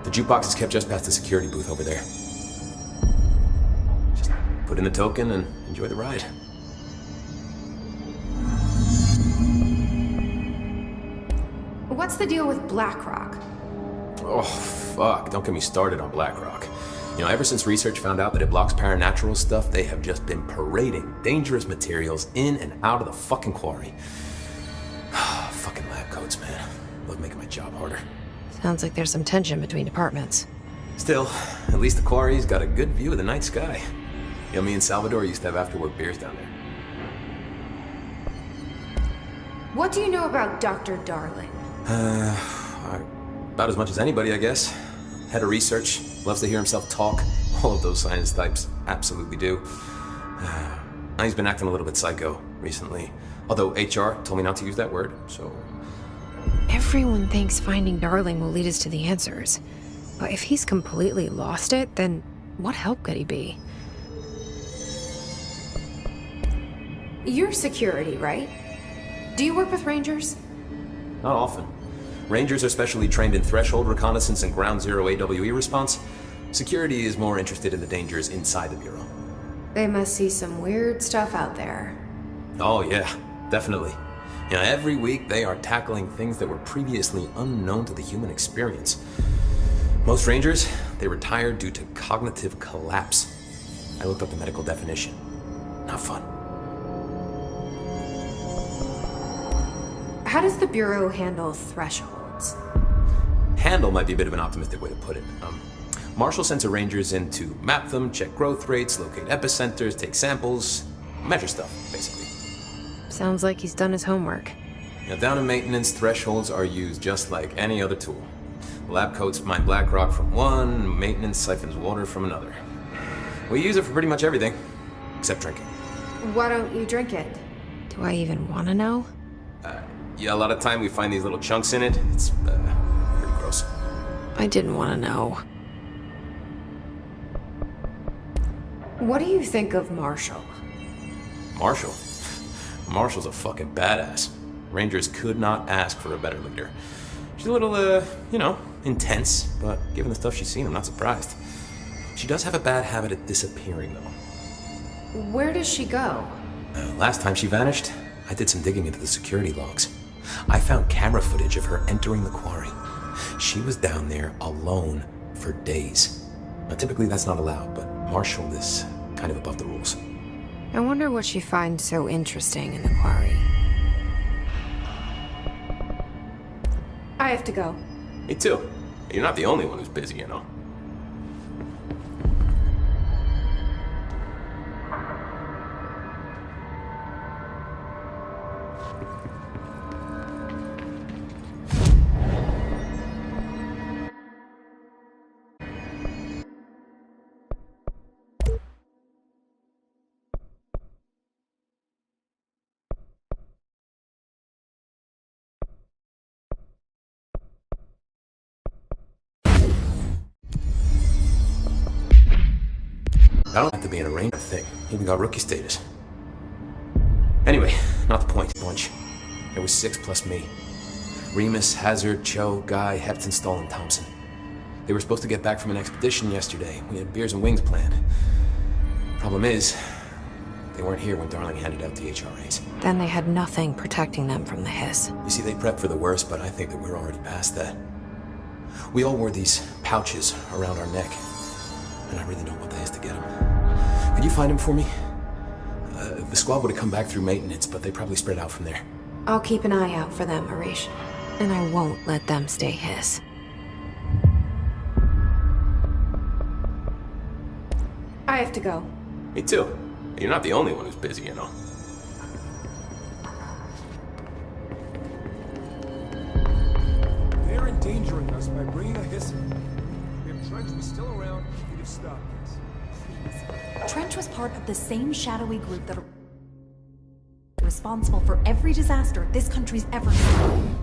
The jukebox is kept just past the security booth over there. Just put in the token and enjoy the ride. What's the deal with BlackRock? Oh, fuck. Don't get me started on BlackRock. You know, ever since research found out that it blocks paranatural stuff, they have just been parading dangerous materials in and out of the fucking quarry. Fucking lab coats, man. Love making my job harder. Sounds like there's some tension between departments. Still, at least the quarry's got a good view of the night sky. You know, me and Salvador used to have after-work beers down there. What do you know about Dr. Darling? About as much as anybody, I guess. Head of research, loves to hear himself talk. All of those science types absolutely do. He's been acting a little bit psycho recently. Although HR told me not to use that word, so... Everyone thinks finding Darling will lead us to the answers. But if he's completely lost it, then what help could he be? You're security, right? Do you work with Rangers? Not often. Rangers are specially trained in threshold reconnaissance and ground zero AWE response. Security is more interested in the dangers inside the Bureau. They must see some weird stuff out there. Oh yeah, definitely. You know, every week they are tackling things that were previously unknown to the human experience. Most Rangers, they retire due to cognitive collapse. I looked up the medical definition. Not fun. How does the Bureau handle thresholds? Handle might be a bit of an optimistic way to put it. Marshall sends her Rangers in to map them, check growth rates, locate epicenters, take samples, measure stuff, basically. Sounds like he's done his homework. Now, down in maintenance, thresholds are used just like any other tool. Lab coats mine black rock from one, maintenance siphons water from another. We use it for pretty much everything, except drinking. Why don't you drink it? Do I even want to know? Yeah, a lot of time we find these little chunks in it. It's pretty gross. I didn't want to know. What do you think of Marshall? Marshall? Marshall's a fucking badass. Rangers could not ask for a better leader. She's a little, intense, but given the stuff she's seen, I'm not surprised. She does have a bad habit of disappearing, though. Where does she go? Last time she vanished, I did some digging into the security logs. I found camera footage of her entering the quarry. She was down there alone for days. Now, typically that's not allowed, but Marshall is kind of above the rules. I wonder what she finds so interesting in the quarry. I have to go. Me too. You're not the only one who's busy, you know. I don't have to be in a Ranger thing. Even got rookie status. Anyway, not the point. Bunch. There was 6 plus me. Remus, Hazard, Cho, Guy, Hepton, Stahl, and Thompson. They were supposed to get back from an expedition yesterday. We had beers and wings planned. Problem is, they weren't here when Darling handed out the HRAs. Then they had nothing protecting them from the hiss. You see, they prepped for the worst, but I think that we're already past that. We all wore these pouches around our neck, and I really don't want the hiss to get them. Could you find them for me? The squad would have come back through maintenance, but they probably spread out from there. I'll keep an eye out for them, Arish. And I won't let them stay hiss. I have to go. Me too. You're not the only one who's busy, you know. They're endangering us by bringing a hiss in. If Trench was still around, he'd have stopped this. Trench was part of the same shadowy group that are responsible for every disaster this country's ever seen.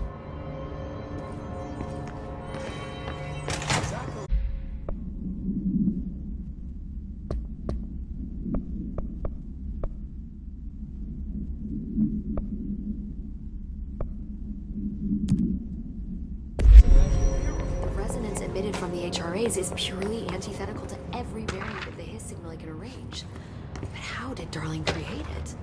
The resonance emitted from the HRAs is purely antithetical to every variant of the Hiss signal I can arrange. But how did Darling create it?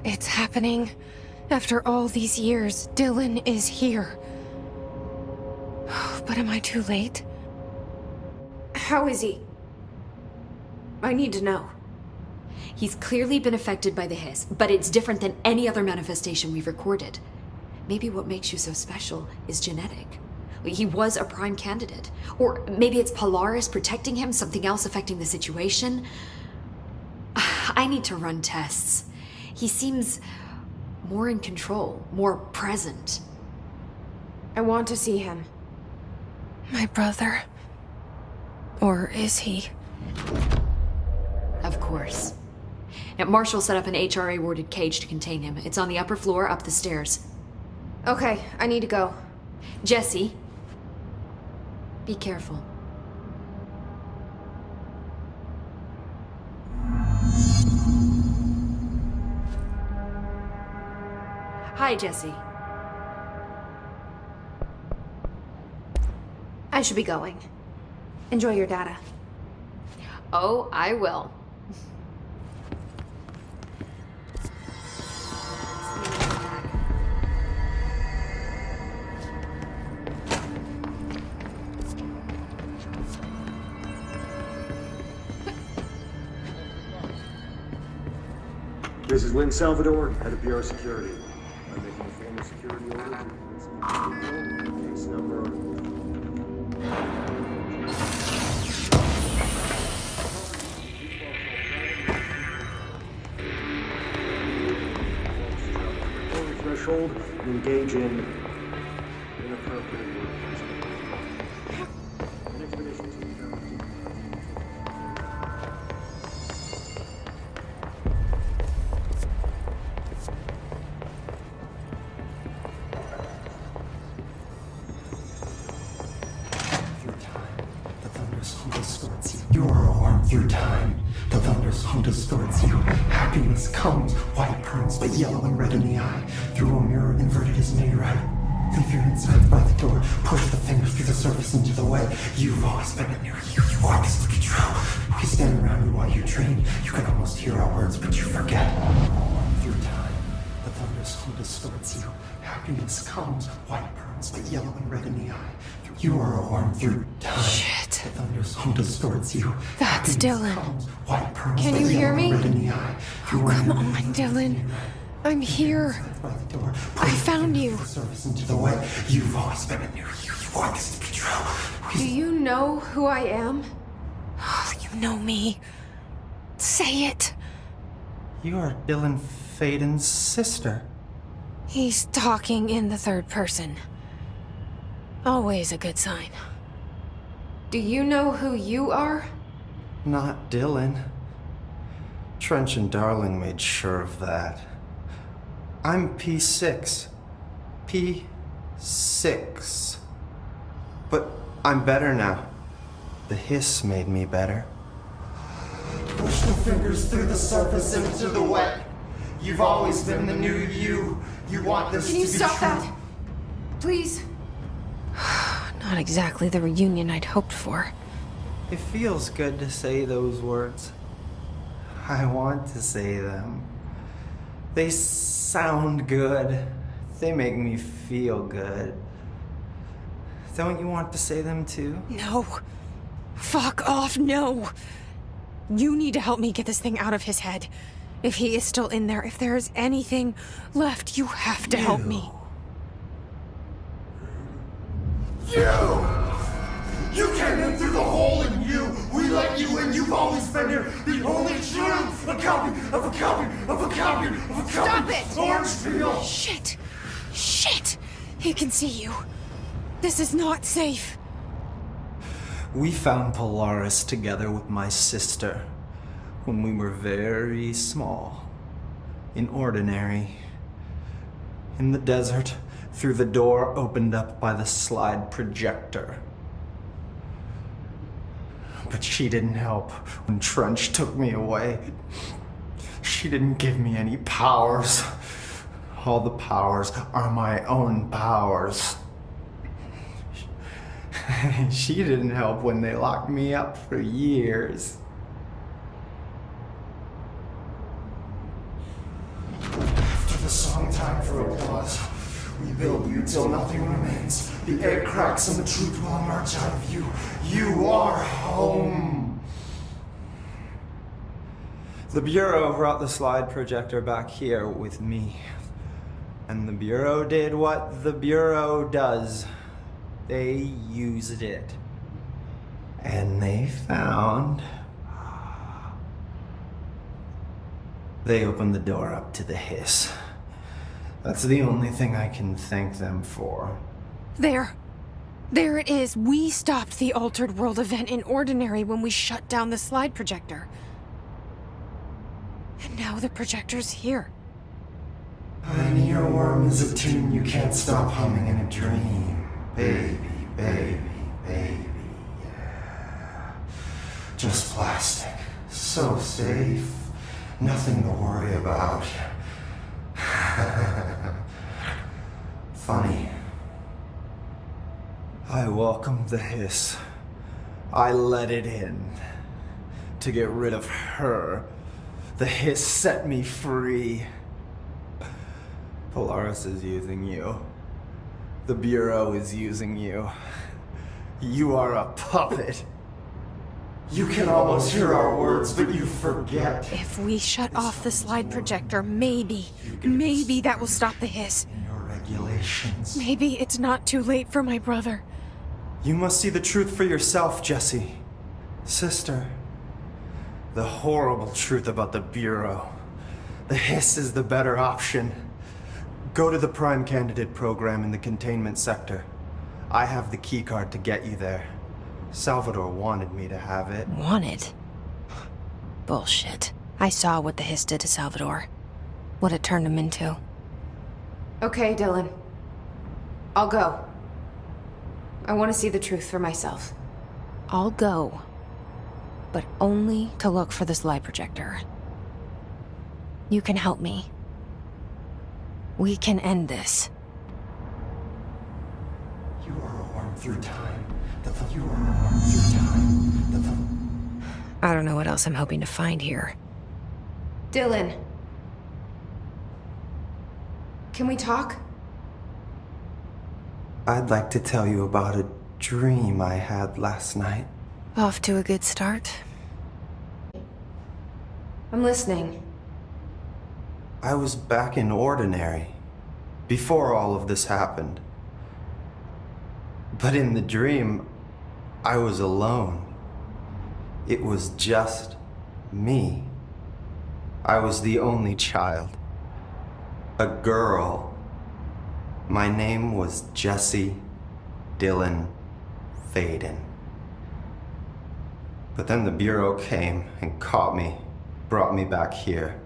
It's happening. After all these years, Dylan is here. But am I too late? How is he? I need to know. He's clearly been affected by the Hiss, but it's different than any other manifestation we've recorded. Maybe what makes you so special is genetic. He was a prime candidate. Or maybe it's Polaris protecting him, something else affecting the situation. I need to run tests. He seems more in control, more present. I want to see him. My brother. Or is he? Of course. Now, Marshall set up an HRA-warded cage to contain him. It's on the upper floor, up the stairs. Okay, I need to go. Jesse, be careful. Hi, Jesse. I should be going. Enjoy your data. Oh, I will. This is Lynn Salvador, head of Bureau Security. I'm making a formal security order to case number. Threshold and engage in inappropriate workplace. An expedition team found. You are a worm through time. The thunder's hum distorts you. Happiness comes, white pearls, but yellow and red in the eye. Through a mirror inverted is made right. Leave your insides by the door. Push the fingers through the surface into the way. You've always been in near you. You are this looking true. We stand around you while you dream. You can almost hear our words, but you forget. Through time, the thunder's hum distorts you. Happiness comes, white pearls, but yellow and red in the eye. You are a worm through time. Shit. The thunder's hum distorts you. That's Happiness Dylan. comes, white pearls, Can but you hear yellow and me? red in the eye. Oh, come on, Dylan. I'm here. By the door. I found you. The surface into the way. You've always been in near you. You want this to be true. Do you know who I am? Oh, you know me. Say it. You are Dylan Faden's sister. He's talking in the third person. Always a good sign. Do you know who you are? Not Dylan. Trench and Darling made sure of that. I'm P6. P6. But I'm better now. The hiss made me better. Push the fingers through the surface into the wet. You've always been the new you. You want this Can you to be stop true. that? Please? Not exactly the reunion I'd hoped for. It feels good to say those words. I want to say them. They sound good. They make me feel good. Don't you want to say them too? No. Fuck off, no. You need to help me get this thing out of his head. If he is still in there, if there is anything left, you have to help me. You came in through the hole in you. We let you in. You've always been here. The only truth. A copy of a copy of a copy of a copy. Stop it! Orange peel. Shit. Shit. He can see you. This is not safe. We found Polaris together with my sister when we were very small, in Ordinary, in the desert, through the door opened up by the slide projector. But she didn't help when Trench took me away. She didn't give me any powers. All the powers are my own powers. She didn't help when they locked me up for years. After the song Time for Applause, we build you till nothing remains. The air cracks and the truth will emerge out of you. You are home. The Bureau brought the slide projector back here with me. And the Bureau did what the Bureau does. They used it. And they found... They opened the door up to the hiss. That's the only thing I can thank them for. There. There it is. We stopped the Altered World event in Ordinary when we shut down the slide projector. And now the projector's here. An earworm is a tune you can't stop humming in a dream. Baby, baby, baby, yeah. Just plastic. So safe. Nothing to worry about. Funny. I welcomed the hiss. I let it in. To get rid of her. The hiss set me free. Polaris is using you. The Bureau is using you. You are a puppet. You can almost hear our words, but you forget. If we shut off the slide projector, maybe that will stop the hiss. In your regulations. Maybe it's not too late for my brother. You must see the truth for yourself, Jessie. Sister. The horrible truth about the Bureau. The hiss is the better option. Go to the Prime Candidate program in the containment sector. I have the keycard to get you there. Salvador wanted me to have it. Wanted? Bullshit. I saw what the hiss did to Salvador. What it turned him into. Okay, Dylan. I'll go. I want to see the truth for myself. I'll go. But only to look for the slide projector. You can help me. We can end this. You are a worm through time. You are a worm through time. I don't know what else I'm hoping to find here. Dylan. Can we talk? I'd like to tell you about a dream I had last night. Off to a good start. I'm listening. I was back in Ordinary, before all of this happened. But in the dream, I was alone. It was just me. I was the only child. A girl. My name was Jesse Dylan Faden. But then the Bureau came and caught me, brought me back here,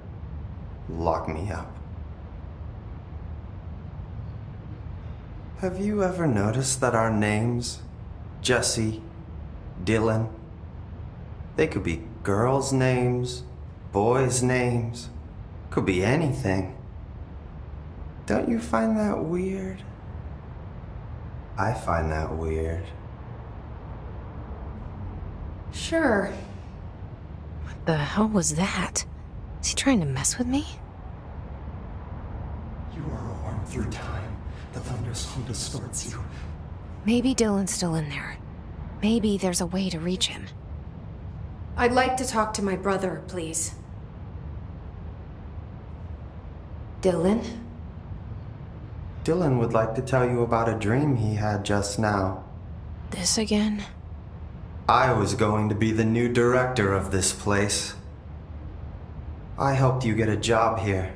locked me up. Have you ever noticed that our names, Jesse, Dylan, they could be girls' names, boys' names, could be anything. Don't you find that weird? I find that weird. Sure. What the hell was that? Is he trying to mess with me? You are a worm through time. The thunderstorm distorts you. Maybe Dylan's still in there. Maybe there's a way to reach him. I'd like to talk to my brother, please. Dylan? Dylan would like to tell you about a dream he had just now. This again? I was going to be the new director of this place. I helped you get a job here,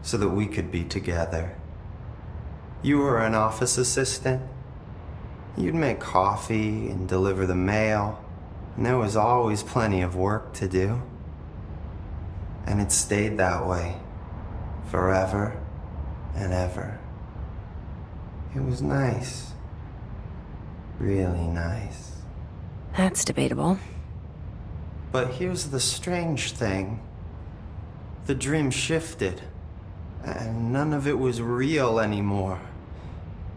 so that we could be together. You were an office assistant. You'd make coffee and deliver the mail, and there was always plenty of work to do. And it stayed that way, forever and ever. It was nice. Really nice. That's debatable. But here's the strange thing. the dream shifted, and none of it was real anymore.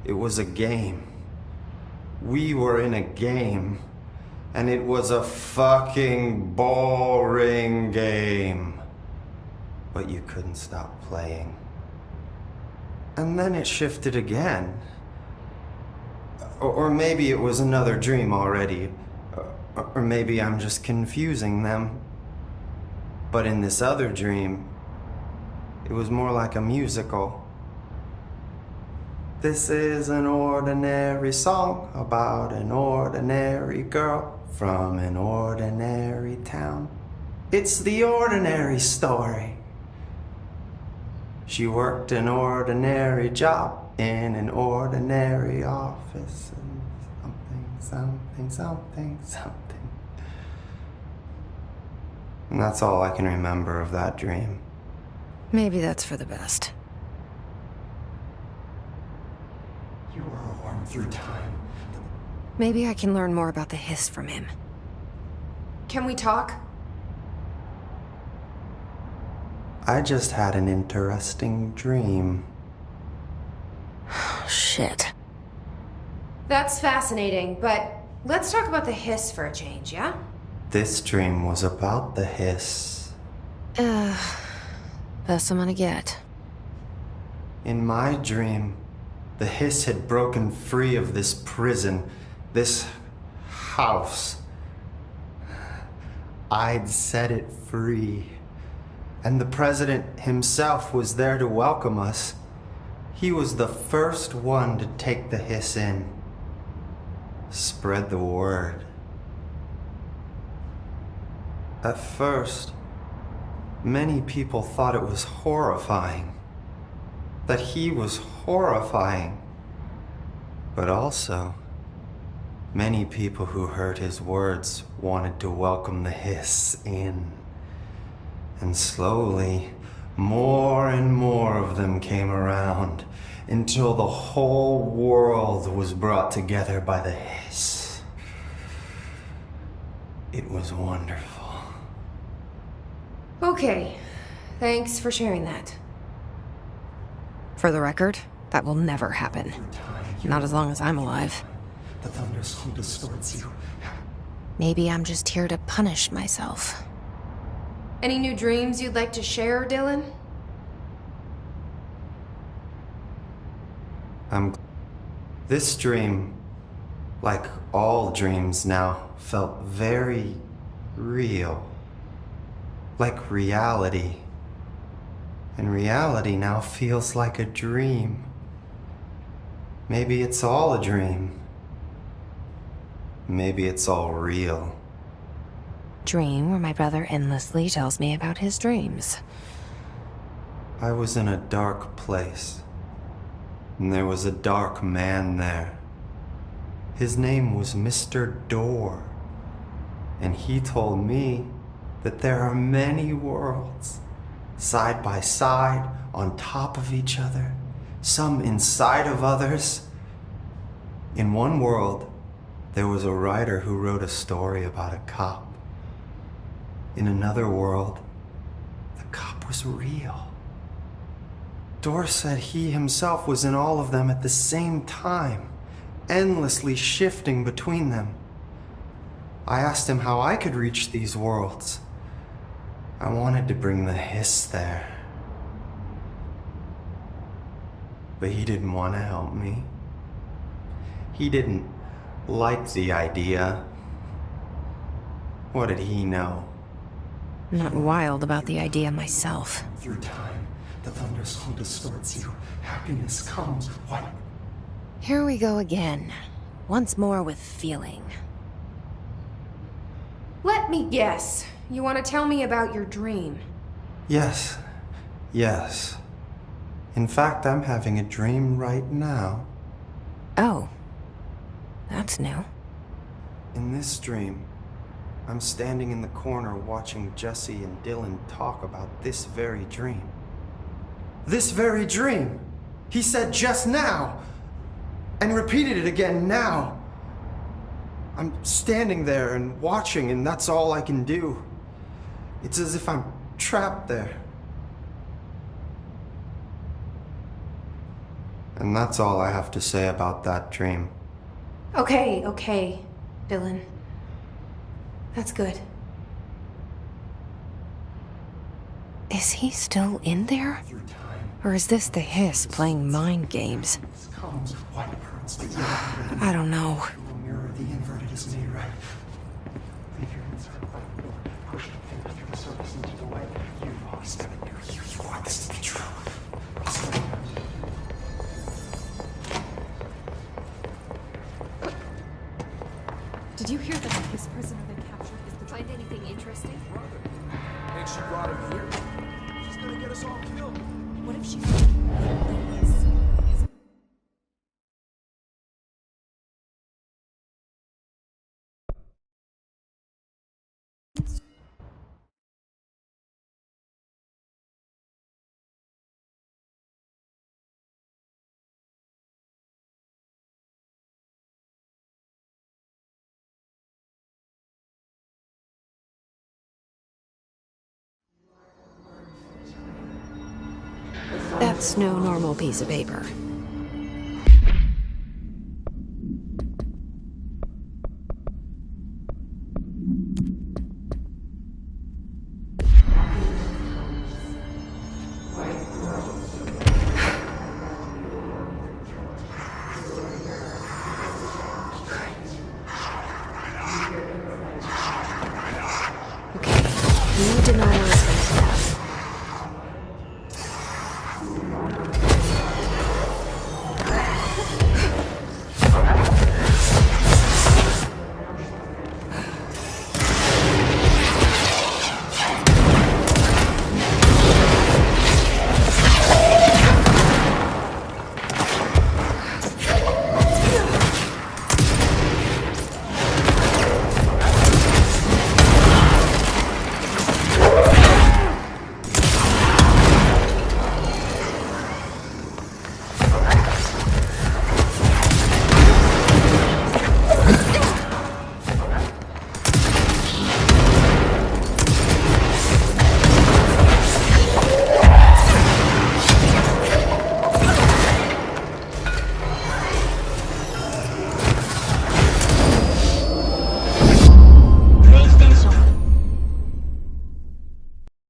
It was a game. We were in a game, and it was a fucking boring game. But you couldn't stop playing. And then it shifted again. Or maybe it was another dream already. Or maybe I'm just confusing them. But in this other dream, it was more like a musical. This is an ordinary song about an ordinary girl from an ordinary town. It's the ordinary story. She worked an ordinary job in an ordinary office. And something. And that's all I can remember of that dream. Maybe that's for the best. You were worn through time. Maybe I can learn more about the hiss from him. Can we talk? I just had an interesting dream. Shit. That's fascinating, but let's talk about the hiss for a change, yeah? This dream was about the hiss. Best I'm gonna get. In my dream, the hiss had broken free of this prison, this house. I'd set it free. And the president himself was there to welcome us. He was the first one to take the hiss in. Spread the word. At first, many people thought it was horrifying. That he was horrifying. But also, many people who heard his words wanted to welcome the hiss in. And slowly, more and more of them came around until the whole world was brought together by the hiss. It was wonderful. Okay, thanks for sharing that. For the record, that will never happen. Not as long as I'm alive. The thunderstorm distorts you. Maybe I'm just here to punish myself. Any new dreams you'd like to share, Dylan? This dream, like all dreams now, felt very real. Like reality. And reality now feels like a dream. Maybe it's all a dream. Maybe it's all real. Dream where my brother endlessly tells me about his dreams. I was in a dark place. And there was a dark man there. His name was Mr. Door. And he told me that there are many worlds, side by side, on top of each other, some inside of others. In one world, there was a writer who wrote a story about a cop. In another world, the cop was real. Door said he himself was in all of them at the same time, endlessly shifting between them. I asked him how I could reach these worlds. I wanted to bring the hiss there. But he didn't want to help me. He didn't like the idea. What did he know? I'm not wild about the idea myself. Through time, the thunderstorm distorts you. Happiness comes. What? Here we go again. Once more with feeling. Let me guess. You want to tell me about your dream? Yes. In fact, I'm having a dream right now. Oh. That's new. In this dream, I'm standing in the corner watching Jesse and Dylan talk about this very dream. This very dream! He said just now! And repeated it again now! I'm standing there and watching, and that's all I can do. It's as if I'm trapped there, And that's all I have to say about that dream. Okay, Dylan. That's good. Is he still in there? Or is this the hiss playing mind games? I don't know. Mirror the inverted is made right. You want this to be true. Did you hear that this prisoner they captured is the Find anything interesting? And she brought him here. She's gonna get us all killed. What if she is his That's no normal piece of paper. Okay, you deny our sense.